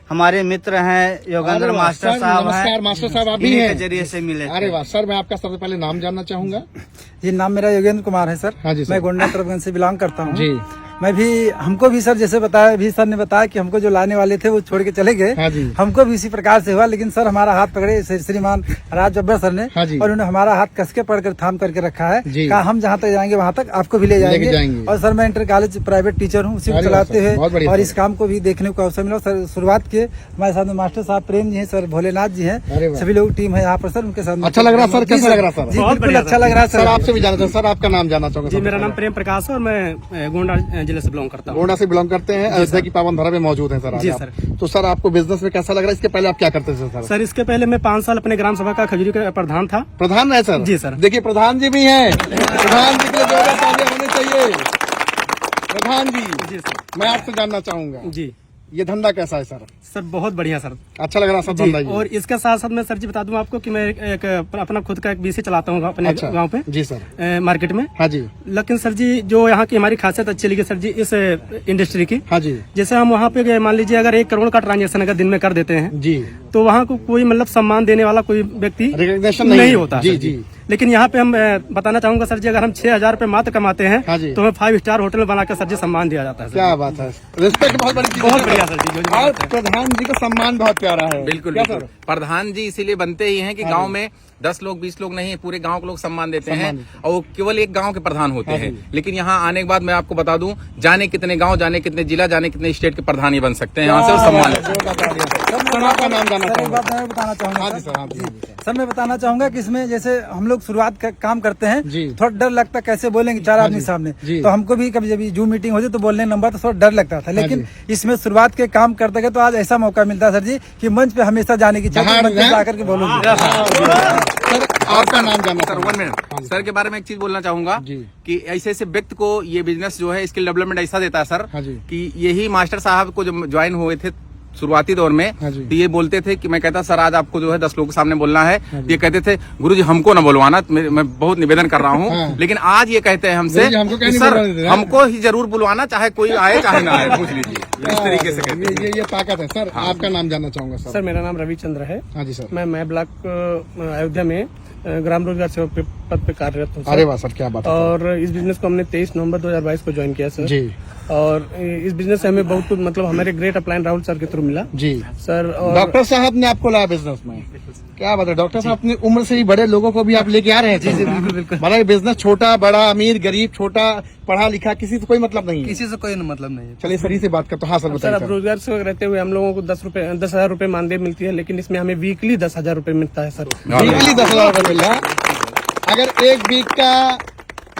Speaker 10: हमारे मित्र हैं योगेंद्र
Speaker 1: अरे वाह,
Speaker 10: मास्टर
Speaker 1: सर,
Speaker 10: साहब हैं।
Speaker 1: नमस्कार मास्टर साहब, आप भी
Speaker 10: इन्हीं
Speaker 1: हैं?
Speaker 10: के जरिए से मिले थे।
Speaker 1: अरे वाह सर, मैं आपका सबसे पहले नाम जानना चाहूंगा।
Speaker 8: जी नाम मेरा योगेंद्र कुमार है सर।
Speaker 1: हाँ जी सर।
Speaker 8: मैं गोंडा तरफगंज से बिलोंग करता हूँ।
Speaker 1: जी।
Speaker 8: मैं भी, हमको भी सर जैसे बताया, भी सर ने बताया कि हमको जो लाने वाले थे वो छोड़ के चले गए।
Speaker 1: हाँ जी।
Speaker 8: हमको भी इसी प्रकार से हुआ, लेकिन सर हमारा हाथ पकड़े श्रीमान राज जब्बर सर ने,
Speaker 1: हाँ जी।
Speaker 8: और उन्होंने हमारा हाथ कस के पकड़ कर थाम करके रखा है।
Speaker 1: जी।
Speaker 8: कहा हम जहाँ तक जाएंगे वहाँ तक आपको भी ले
Speaker 1: जाएंगे।
Speaker 8: जाएंगे। और सर मैं इंटर कॉलेज प्राइवेट टीचर हूँ, उसी को
Speaker 1: अरे वाह
Speaker 8: चलाते
Speaker 1: सर, बहुत
Speaker 8: हुए
Speaker 1: बढ़िया
Speaker 8: और
Speaker 1: सर।
Speaker 8: इस काम को भी देखने को अवसर मिला। सर शुरुआत किए हमारे साथ में मास्टर साहब प्रेम जी हैं, सर भोलेनाथ जी
Speaker 1: अरे
Speaker 8: हैं,
Speaker 1: वाह।
Speaker 8: सभी लोग टीम है यहाँ पर सर, उनके साथ
Speaker 1: अच्छा लग रहा है सर,
Speaker 8: जी
Speaker 1: कैसा लग रहा है सर?
Speaker 8: जी बिल्कुल अच्छा लग रहा है
Speaker 1: सर आपसे भी जानना चाहूँ, सर आपका नाम जानना चाहूंगा।
Speaker 9: जी मेरा नाम प्रेम प्रकाश है और मैं गोंडा जिले से बिलोंग करता हूँ।
Speaker 1: गोंडा से बिलोंग करते हैं, अयोध्या की पावन धरा में मौजूद है सर आज
Speaker 9: जी
Speaker 1: आप।
Speaker 9: सर।
Speaker 1: तो सर आपको बिजनेस में कैसा लग रहा है? इसके पहले आप क्या करते थे सर?
Speaker 9: सर इसके पहले मैं 5 साल अपने ग्राम सभा का खजूरी का प्रधान था।
Speaker 1: प्रधान है सर?
Speaker 9: जी सर।
Speaker 1: देखिए प्रधान जी भी हैं, प्रधान जी के लिए जोरदार तालियां होनी चाहिए। प्रधान जी
Speaker 9: सर।
Speaker 1: मैं आपसे जानना चाहूंगा,
Speaker 9: जी
Speaker 1: ये धंधा कैसा है सर?
Speaker 9: सर बहुत बढ़िया सर।
Speaker 1: अच्छा लग रहा है सर
Speaker 9: जी,
Speaker 1: धंधा ये?
Speaker 9: और इसके साथ साथ मैं सर जी बता दूं आपको कि मैं एक अपना खुद का एक बीसी चलाता हूँ अपने
Speaker 1: अच्छा।
Speaker 9: गांव पे।
Speaker 1: जी सर।
Speaker 9: मार्केट में।
Speaker 1: हाँ जी।
Speaker 9: लेकिन सर जी जो यहाँ की हमारी खासियत अच्छी लगी सर जी इस इंडस्ट्री की।
Speaker 1: हाँ जी।
Speaker 9: जैसे हम वहाँ पे गए, मान लीजिए अगर 1 करोड़ का ट्रांजेक्शन अगर दिन में कर देते हैं
Speaker 1: जी।
Speaker 9: तो वहाँ को कोई मतलब सम्मान देने वाला कोई व्यक्ति
Speaker 1: रिकग्निशन
Speaker 9: नहीं
Speaker 1: है।
Speaker 9: होता।
Speaker 1: जी
Speaker 9: सर
Speaker 1: जी।
Speaker 9: लेकिन यहाँ पे हम बताना चाहूंगा सर जी, अगर हम 6,000 रुपए मात्र कमाते हैं
Speaker 1: हाँ जी।
Speaker 9: तो हमें 5 स्टार होटल बनाकर सर जी सम्मान दिया जाता है सर।
Speaker 1: क्या बात है, रिस्पेक्ट बहुत बड़ी चीज है।
Speaker 9: बहुत बढ़िया सर जी, जो
Speaker 1: और प्रधान जी का सम्मान बहुत प्यारा है।
Speaker 4: बिल्कुल
Speaker 1: क्या
Speaker 4: बिल्कुल।
Speaker 1: सर?
Speaker 4: प्रधान जी इसीलिए बनते ही हैं कि गांव में 10 लोग 20 लोग नहीं, पूरे गांव के लोग सम्मान देते हैं और वो केवल एक गांव के प्रधान होते हैं। लेकिन यहाँ आने के बाद मैं आपको बता दूं, जाने कितने गांव, जाने कितने जिला, जाने कितने स्टेट के प्रधान ही बन सकते हैं यहाँ से, और सम्मान लेते हैं।
Speaker 1: जोरदार तालियां। सर आपका नाम जानना
Speaker 8: सर एक
Speaker 1: चाहूंगा।
Speaker 8: बात मैं बताना चाहूंगा
Speaker 1: हाँ जी सर, हाँ जी।
Speaker 8: सर मैं बताना चाहूंगा कि इसमें जैसे हम लोग शुरुआत का काम करते हैं
Speaker 1: जी।
Speaker 8: थोड़ा डर लगता है, कैसे बोलेंगे 4 आदमी सामने,
Speaker 1: जी।
Speaker 8: तो हमको भी कभी जब जूम मीटिंग होती तो बोलने नंबर तो थोड़ा डर लगता था, लेकिन इसमें शुरुआत के काम करते गए तो आज ऐसा मौका मिलता है सर जी कि मंच पे हमेशा जाने की इच्छा है, मंच पे जाकर के बोलोगे।
Speaker 1: सर आपका नाम जानना
Speaker 4: सर
Speaker 1: चाहूंगा।
Speaker 4: 1 मिनट सर के बारे में एक चीज बोलना चाहूंगा
Speaker 1: जी।
Speaker 4: कि ऐसे ऐसे व्यक्ति को ये बिजनेस जो है स्किल डेवलपमेंट ऐसा देता है सर,
Speaker 1: हाँ जी।
Speaker 4: कि यही मास्टर साहब को जब ज्वाइन हुए थे शुरुआती दौर में,
Speaker 1: हाँ जी।
Speaker 4: तो ये बोलते थे कि मैं कहता सर आज आपको जो है 10 लोगों के सामने बोलना है, ये कहते थे गुरुजी हमको ना बुलवाना, मैं बहुत निवेदन कर रहा हूँ।
Speaker 1: हाँ।
Speaker 4: लेकिन आज ये कहते हैं हमसे
Speaker 1: गुरुजी, हमको
Speaker 4: कि
Speaker 1: क्या नहीं
Speaker 4: सर
Speaker 1: बुलवाने देते,
Speaker 4: हमको ही जरूर बुलवाना, चाहे कोई आए चाहे ना आए, पूछ लीजिए। इस तरीके से कहते हैं।
Speaker 1: ये ताकत है सर। आपका नाम जानना चाहूंगा सर।
Speaker 9: सर मेरा नाम रविचंद्र है।
Speaker 1: हाँ जी सर।
Speaker 9: मैं ब्लॉक अयोध्या में ग्राम रोजगार सेवा पद पे कार्यरत हूँ सर।
Speaker 1: अरे वाह सर, क्या बात है।
Speaker 9: और इस बिजनेस को हमने 23 नवंबर 2022 को ज्वाइन किया सर।
Speaker 1: जी।
Speaker 9: और इस बिजनेस से हमें बहुत कुछ मतलब हमारे ग्रेट अपलाइन राहुल सर के थ्रू मिला
Speaker 1: जी
Speaker 9: सर। और
Speaker 1: डॉक्टर साहब ने आपको लाया बिजनेस में, क्या बात है। डॉक्टर साहब अपनी उम्र से ही बड़े लोगों को भी आप लेके आ रहे हैं। जी जी बिल्कुल बिल्कुल। हमारा बिजनेस छोटा बड़ा, अमीर गरीब, छोटा पढ़ा लिखा, किसी से कोई मतलब नहीं है।
Speaker 10: किसी से कोई मतलब नहीं है।
Speaker 1: चलिए सर से बात करते। हाँ सर
Speaker 9: सर
Speaker 1: बताइए
Speaker 9: अब रोजगार से रहते हुए हम लोगों को 10,000 रुपए मानदेय मिलती है, लेकिन इसमें हमें वीकली 10,000 रुपए मिलता है सर।
Speaker 1: वीकली 10,000 रुपए मिल रहा है। अगर 1 वीक का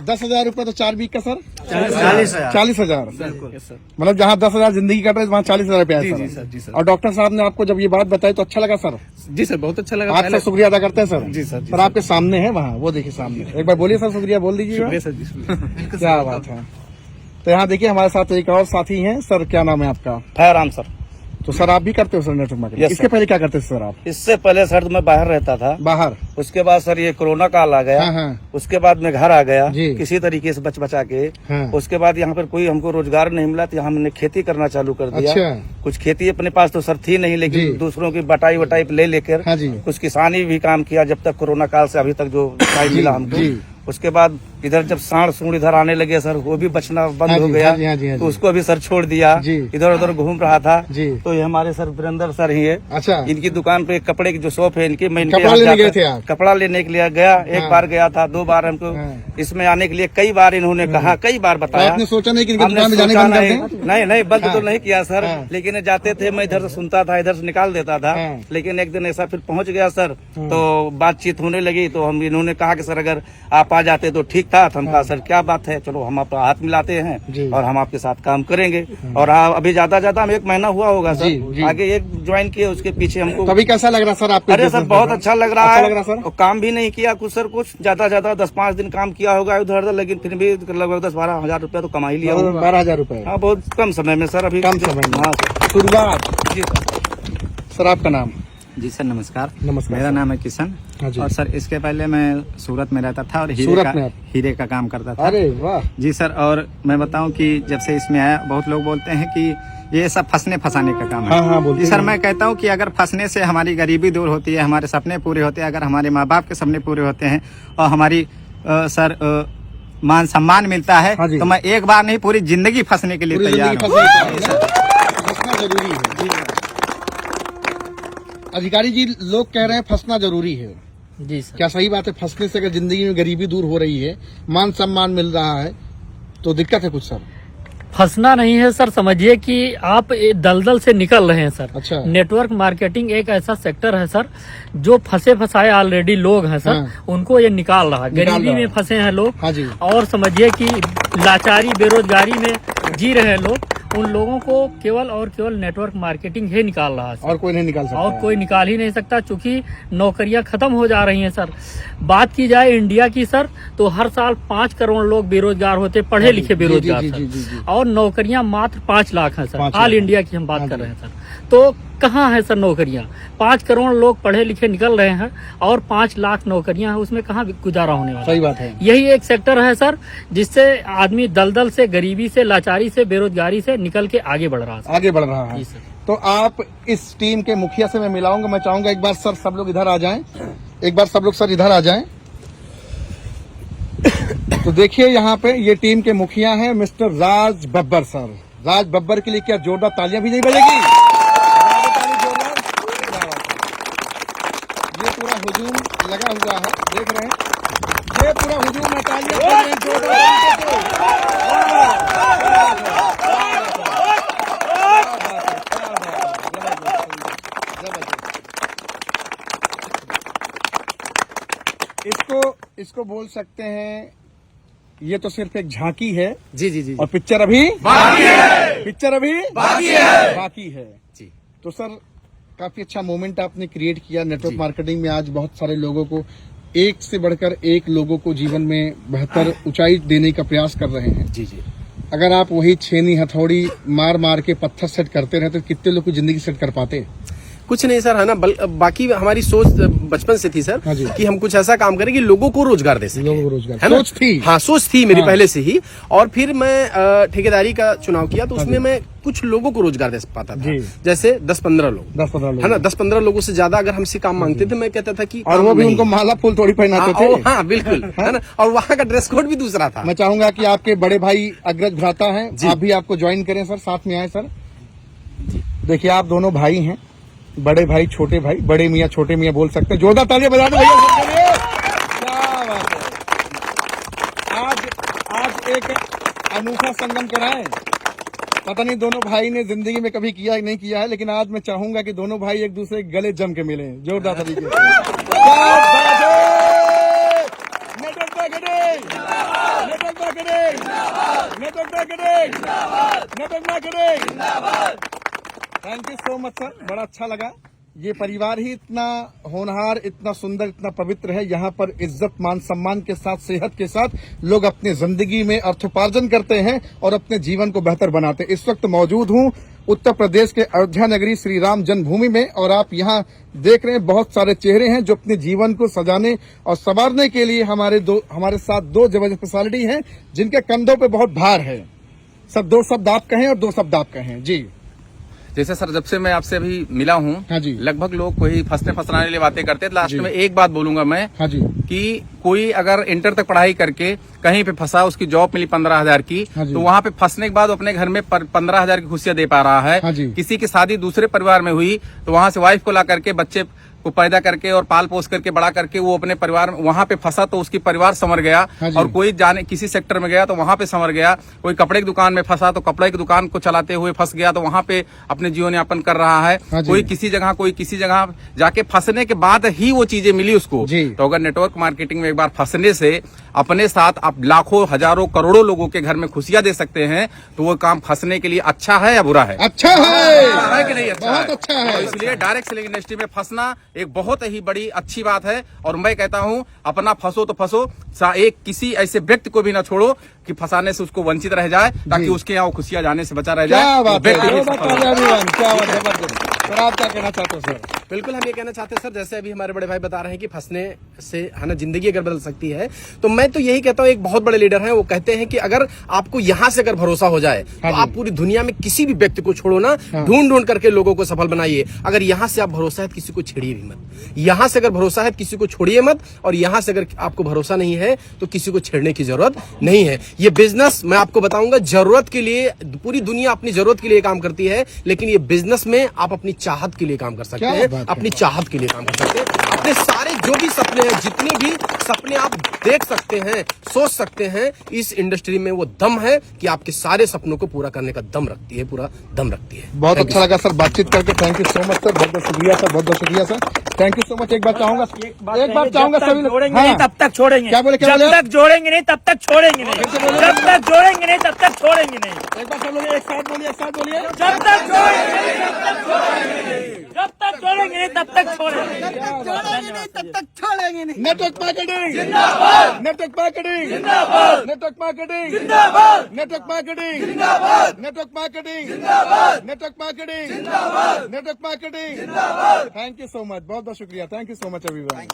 Speaker 1: 10,000 रुपए तो 4 वीक का सर 40,000। मतलब जहाँ 10,000 जिंदगी कट रही है वहाँ 40,000 रुपया है
Speaker 9: जी
Speaker 1: सर।
Speaker 9: जी सर।
Speaker 1: और डॉक्टर साहब ने आपको जब ये बात बताई तो अच्छा लगा सर?
Speaker 9: जी सर बहुत अच्छा लगा।
Speaker 1: आपका शुक्रिया अदा करते हैं सर।
Speaker 9: जी सर, जी
Speaker 1: सर आपके सामने है वहाँ, वो देखिए सामने। एक बार बोलिए सर, शुक्रिया बोल दीजिए।
Speaker 9: शुक्रिया सर जी।
Speaker 1: क्या बात है। तो यहाँ देखिए हमारे साथ एक और साथी हैं सर, क्या नाम है आपका?
Speaker 10: फयाराम सर।
Speaker 1: तो सर आप भी करते हो सर नेटवर्क मार्केटिंग?
Speaker 10: Yes,
Speaker 1: इसके पहले क्या करते थे सर आप?
Speaker 10: इससे पहले सर मैं बाहर रहता था।
Speaker 1: बाहर?
Speaker 10: उसके बाद सर ये कोरोना काल आ गया।
Speaker 1: हाँ।
Speaker 10: उसके बाद मैं घर आ गया
Speaker 1: जी।
Speaker 10: किसी तरीके से बचा के।
Speaker 1: हाँ।
Speaker 10: उसके बाद यहाँ पर कोई हमको रोजगार नहीं मिला तो यहाँ हमने खेती करना चालू कर दिया।
Speaker 1: अच्छा।
Speaker 10: कुछ खेती अपने पास तो सर थी नहीं,
Speaker 1: जी।
Speaker 10: लेकिन दूसरों की बटाई वटाई ले लेकर
Speaker 1: हाँ जी।
Speaker 10: कुछ किसानी भी काम किया जब तक कोरोना काल से अभी तक जो टाइम मिला हमको।
Speaker 1: जी।
Speaker 10: उसके बाद इधर जब सांड सूंड इधर आने लगे सर, वो भी बचना बंद
Speaker 1: हाँ
Speaker 10: हो
Speaker 1: जी,
Speaker 10: गया।
Speaker 1: हाँ जी, हाँ जी, हाँ जी।
Speaker 10: तो उसको भी सर छोड़ दिया।
Speaker 1: जी।
Speaker 10: इधर उधर घूम रहा था।
Speaker 1: जी।
Speaker 10: तो ये हमारे सर वीरेंद्र सर ही है।
Speaker 1: अच्छा।
Speaker 10: इनकी दुकान पे कपड़े की जो शॉप है इनकी, मैं इनके
Speaker 1: कपड़ा
Speaker 10: यहाँ
Speaker 1: लेने
Speaker 10: जाकर
Speaker 1: गए थे आप?
Speaker 10: कपड़ा लेने के लिए गया। एक
Speaker 1: हाँ।
Speaker 10: बार गया था, 2 बार हमको
Speaker 1: हाँ।
Speaker 10: इसमें आने के लिए कई बार इन्होंने कहा, कई बार
Speaker 1: तो
Speaker 10: बताया।
Speaker 1: आपने सोचा नहीं कि इनकी
Speaker 10: हमने
Speaker 1: दुकान में जाने
Speaker 10: सोचा
Speaker 1: बंद कर
Speaker 10: नहीं,
Speaker 1: दें?
Speaker 10: नहीं बंद
Speaker 1: हाँ।
Speaker 10: तो नहीं किया सर,
Speaker 1: हाँ।
Speaker 10: लेकिन जाते थे मैं इधर से सुनता था, इधर से निकाल देता था।
Speaker 1: हाँ।
Speaker 10: लेकिन एक दिन ऐसा फिर पहुंच गया सर, तो बातचीत होने लगी। तो हम इन्होंने कहा कि सर अगर आप आ जाते तो ठीक था। तो हम कहा सर क्या बात है, चलो हम आपका हाथ मिलाते
Speaker 1: जी।
Speaker 10: हैं और हम आपके साथ काम करेंगे। और अभी ज्यादा हम 1 महीना हुआ होगा
Speaker 1: जी,
Speaker 10: सर।
Speaker 1: जी।
Speaker 10: आगे एक ज्वाइन किए, उसके पीछे हमको
Speaker 1: तो अभी कैसा लग रहा सर आपको?
Speaker 10: अरे सर बहुत अच्छा लग रहा
Speaker 1: अच्छा
Speaker 10: है।
Speaker 1: लग रहा सर?
Speaker 10: और काम भी नहीं किया कुछ सर, कुछ ज्यादा 10-5 दिन काम किया होगा उधर उधर, लेकिन फिर भी लगभग 10-12 हजार रुपया तो कमा ही लिया होगा।
Speaker 1: 12,000 रुपए?
Speaker 10: हाँ, बहुत कम समय में सर। अभी
Speaker 1: कम समय में?
Speaker 10: हाँ सर।
Speaker 1: शुरुआत।
Speaker 10: जी सर।
Speaker 1: सर आपका नाम?
Speaker 8: जी सर नमस्कार।
Speaker 1: नमस्कार
Speaker 8: मेरा
Speaker 1: सर।
Speaker 8: नाम है किशन।
Speaker 1: हाँ जी।
Speaker 8: और सर इसके पहले मैं सूरत में रहता था और
Speaker 1: सूरत में आप?
Speaker 8: हीरे का काम करता था।
Speaker 1: अरे वाह।
Speaker 8: जी सर, और मैं बताऊं कि जब से इसमें आया, बहुत लोग बोलते हैं कि ये सब फंसने फंसाने का काम है।
Speaker 1: हाँ, हाँ, बोलते
Speaker 8: जी सर,
Speaker 1: हैं।
Speaker 8: मैं कहता हूं कि अगर फंसने से हमारी गरीबी दूर होती है, हमारे सपने पूरे होते हैं, अगर हमारे माँ बाप के सपने पूरे होते हैं और हमारी सर मान सम्मान मिलता है,
Speaker 1: हाँ जी।
Speaker 8: तो मैं एक बार नहीं पूरी जिंदगी फंसने के लिए
Speaker 1: पूरी
Speaker 8: तैयार
Speaker 1: जिंदगी
Speaker 8: हूँ।
Speaker 1: फंसना जरूरी है। अधिकारी जी लोग कह रहे हैं फंसना जरूरी है,
Speaker 9: जी सर।
Speaker 1: क्या सही बात है? फंसने से अगर जिंदगी में गरीबी दूर हो रही है, मान सम्मान मिल रहा है, तो दिक्कत है कुछ सर?
Speaker 9: फंसना नहीं है सर, समझिए कि आप दलदल से निकल रहे हैं सर।
Speaker 1: अच्छा।
Speaker 9: नेटवर्क मार्केटिंग एक ऐसा सेक्टर है सर जो फंसे फंसाए ऑलरेडी लोग हैं सर,
Speaker 1: हाँ।
Speaker 9: उनको ये निकाल रहा है।
Speaker 1: निकाल
Speaker 9: गरीबी
Speaker 1: रहा
Speaker 9: में
Speaker 1: है।
Speaker 9: फंसे हैं लोग।
Speaker 1: हाँ जी।
Speaker 9: और समझिए कि लाचारी बेरोजगारी में जी रहे हैं लोग, उन लोगों को केवल और केवल नेटवर्क मार्केटिंग ही निकाल रहा है सर।
Speaker 1: और कोई नहीं निकाल सकता
Speaker 9: और
Speaker 1: है।
Speaker 9: कोई निकाल ही नहीं सकता, चूंकि नौकरियां खत्म हो जा रही हैं सर। बात की जाए इंडिया की सर, तो हर साल 5 करोड़ लोग बेरोजगार होते, पढ़े लिखे बेरोजगार
Speaker 1: जी,
Speaker 9: सर।
Speaker 1: जी, जी, जी।
Speaker 9: और नौकरियां मात्र 5 लाख हैं सर।
Speaker 1: 5
Speaker 9: ऑल
Speaker 1: लाख।
Speaker 9: इंडिया की हम बात
Speaker 1: हाँ
Speaker 9: कर
Speaker 1: जी।
Speaker 9: रहे हैं सर। तो कहाँ है सर नौकरियां? 5 करोड़ लोग पढ़े लिखे निकल रहे हैं और 5 लाख नौकरियां हैं, उसमें कहाँ गुजारा होने वाला?
Speaker 1: सही बात है।
Speaker 9: यही एक सेक्टर है सर जिससे आदमी दलदल से, गरीबी से, लाचारी से, बेरोजगारी से निकल के आगे बढ़ रहा है सर।
Speaker 1: आगे बढ़ रहा है।
Speaker 9: जी सर।
Speaker 1: तो आप इस टीम के मुखिया से मैं मिलाऊंगा। मैं चाहूंगा एक बार सर सब लोग इधर आ जाएं। एक बार सब लोग सर इधर आ जाएं। तो देखिए यहाँ पे ये टीम के मुखिया हैं मिस्टर राज बब्बर सर। राज बब्बर के लिए क्या जोरदार तालियां भी नहीं बजेगी? ये पूरा हुजूम लगा हुआ है, देख रहे हैं। ये पूरा हुजूम में तालियां बज रही हैं जोरदार तरीके से। इसको बोल सकते हैं, ये तो सिर्फ एक झांकी है।
Speaker 2: जी जी जी
Speaker 1: और पिक्चर अभी बाकी है। पिक्चर अभी बाकी है
Speaker 2: जी।
Speaker 1: तो सर काफी अच्छा मोमेंट आपने क्रिएट किया नेटवर्क मार्केटिंग में। आज बहुत सारे लोगों को, एक से बढ़कर एक लोगों को जीवन में बेहतर ऊंचाई देने का प्रयास कर रहे हैं।
Speaker 2: जी जी।
Speaker 1: अगर आप वही छेनी हथौड़ी मार मार के पत्थर सेट करते रहे तो कितने लोग की जिंदगी सेट कर पाते?
Speaker 2: कुछ नहीं सर, है ना। बाकी हमारी सोच बचपन से थी सर,
Speaker 1: हाँ जी।
Speaker 2: कि हम कुछ ऐसा काम करें कि लोगों को रोजगार दे सकें।
Speaker 1: लोगों को रोजगार,
Speaker 2: है ना?
Speaker 1: सोच थी।
Speaker 2: हाँ, सोच थी मेरी
Speaker 1: हाँ।
Speaker 2: पहले से ही। और फिर मैं ठेकेदारी का चुनाव किया, तो उसमें मैं कुछ लोगों को रोजगार दे पाता था।
Speaker 1: जी।
Speaker 2: जैसे 10-15 लोग,
Speaker 1: 10-15 लोग,
Speaker 2: है ना। 10-15 लोगों से ज्यादा अगर हमसे काम मांगते थे, मैं कहता था कि
Speaker 1: और वो भी उनको माला फूल थोड़ी पहनाते थे।
Speaker 2: हाँ बिल्कुल, है ना। और वहाँ का ड्रेस कोड भी दूसरा था।
Speaker 1: मैं चाहूंगा कि आपके बड़े भाई अग्रज भ्राता हैं, आप भी आपको ज्वाइन करें सर, साथ में आए सर। देखिए आप दोनों भाई हैं, बड़े भाई छोटे भाई, बड़े मियाँ छोटे मियाँ बोल सकते हैं। जोरदार तालियां बजा दो भैया सबके लिए। क्या बात है। आज एक अनूठा संगम कराएं। पता नहीं दोनों भाई ने जिंदगी में कभी किया नहीं किया है, लेकिन आज मैं चाहूंगा कि दोनों भाई एक दूसरे के गले जम के मिले जोरदार तरीके से। क्या बात है। Network marketing, network marketing, network marketing, network marketing. Thank you so much sir, बड़ा अच्छा लगा। ये परिवार ही इतना होनहार, इतना सुंदर, इतना पवित्र है। यहाँ पर इज्जत मान सम्मान के साथ, सेहत के साथ लोग अपने जिंदगी में अर्थोपार्जन करते हैं और अपने जीवन को बेहतर बनाते हैं। इस वक्त मौजूद हूँ उत्तर प्रदेश के अयोध्या नगरी श्री राम जन्मभूमि में। और आप यहाँ देख रहे हैं बहुत सारे चेहरे हैं जो अपने जीवन को सजाने और संवारने के लिए हमारे साथ दो जबरदस्त पर्सनालिटी हैं जिनके कंधों पे बहुत भार है। सब दो शब्द आप कहें और दो शब्द आप कहें जी।
Speaker 4: जैसे सर जब से मैं आपसे अभी मिला हूँ,
Speaker 1: हाँ जी,
Speaker 4: लगभग लोग कोई फंसने लिए बातें करते हैं। लास्ट में एक बात बोलूंगा मैं,
Speaker 1: हाँ जी,
Speaker 4: कि कोई अगर इंटर तक पढ़ाई करके कहीं पे फंसा, उसकी जॉब मिली 15,000 की,
Speaker 1: हाँ
Speaker 4: तो वहाँ पे फंसने के बाद अपने घर में 15,000 की खुशियां दे पा रहा है।
Speaker 1: हाँ जी,
Speaker 4: किसी की शादी दूसरे परिवार में हुई तो वहाँ से वाइफ को ला करके बच्चे को पैदा करके और पाल पोस करके बड़ा करके वो अपने परिवार वहां पे फंसा तो उसकी परिवार संवर गया। और कोई जाने किसी सेक्टर में गया तो वहां पे संवर गया। कोई कपड़े की दुकान में फंसा तो कपड़े की दुकान को चलाते हुए फंस गया तो वहां पे अपने जीवन यापन कर रहा है। कोई किसी जगह जाके फंसने के बाद ही वो चीजें मिली उसको। तो अगर नेटवर्क मार्केटिंग में एक बार फंसने से अपने साथ आप लाखों हजारों करोड़ों लोगों के घर में खुशियां दे सकते हैं तो वो काम फंसने के लिए अच्छा है या बुरा है?
Speaker 1: अच्छा है
Speaker 4: कि नहीं? अच्छा
Speaker 1: बहुत अच्छा है।
Speaker 4: तो इसलिए डायरेक्ट सेलिंग इंडस्ट्री में फंसना एक बहुत ही बड़ी अच्छी बात है। और मैं कहता हूं अपना फंसो तो फंसो, एक किसी ऐसे व्यक्ति को भी ना छोड़ो कि फंसाने से उसको वंचित रह जाए, ताकि उसके यहाँ खुशियां जाने से बचा रह जाए।
Speaker 1: क्या बात है, क्या बात है। सर आप क्या कहना चाहते हो? सर
Speaker 2: बिल्कुल हम ये कहना चाहते हैं सर, जैसे अभी हमारे बड़े भाई बता रहे हैं कि फंसने से है ना जिंदगी अगर बदल सकती है, तो मैं तो यही कहता हूँ, एक बहुत बड़े लीडर हैं वो कहते हैं कि अगर आपको यहाँ से अगर भरोसा हो जाए तो आप पूरी दुनिया में किसी भी व्यक्ति को छोड़ो ना, ढूंढ करके लोगों को सफल बनाइए। अगर यहाँ से आप भरोसा है तो किसी को छेड़िए भी मत। यहाँ से अगर भरोसा है तो किसी को छोड़िए मत, और यहाँ से अगर आपको भरोसा नहीं है तो किसी को छेड़ने की जरूरत नहीं है। ये बिजनेस मैं आपको बताऊंगा, जरूरत के लिए पूरी दुनिया अपनी जरूरत के लिए काम करती है, लेकिन ये बिजनेस में आप अपनी चाहत के लिए काम कर सकते हैं, अपनी चाहत के लिए काम कर सकते हैं। अपने सारे जो भी सपने हैं, जितने भी सपने आप देख सकते हैं, सोच सकते हैं, इस इंडस्ट्री में वो दम है कि आपके सारे सपनों को पूरा करने का दम रखती है, पूरा दम रखती है।
Speaker 1: बहुत अच्छा लगा सर बातचीत करके। Thank you so much sir, बहुत बहुत शुक्रिया सर, बहुत बहुत शुक्रिया sir, thank you so much. एक बार चाहूंगा सभी
Speaker 11: जोड़ेंगे नहीं तब तक छोड़ेंगे।
Speaker 1: क्या बोले?
Speaker 11: जब तक जोड़ेंगे नहीं तब तक छोड़ेंगे नहीं। जब तक जोड़ेंगे नहीं तब तक छोड़ेंगे नहीं।
Speaker 1: एक बार सब लोग एक साथ बोलिए, एक साथ बोलिए।
Speaker 11: जब तक जोड़ेंगे नहीं तब तक छोड़ेंगे नहीं। जब तक जोड़ेंगे नहीं तब तक छोड़ेंगे नहीं।
Speaker 7: तब तक छोड़ेंगे नहीं।
Speaker 1: नेटवर्क मार्केटिंग जिंदाबाद, नेटवर्क मार्केटिंग जिंदाबाद, नेटवर्क मार्केटिंग जिंदाबाद, नेटवर्क मार्केटिंग जिंदाबाद, नेटवर्क मार्केटिंग जिंदाबाद, नेटवर्क मार्केटिंग जिंदाबाद, नेटवर्क मार्केटिंग जिंदाबाद। थैंक यू सो मच, बहुत बहुत शुक्रिया। Thank you so much everyone.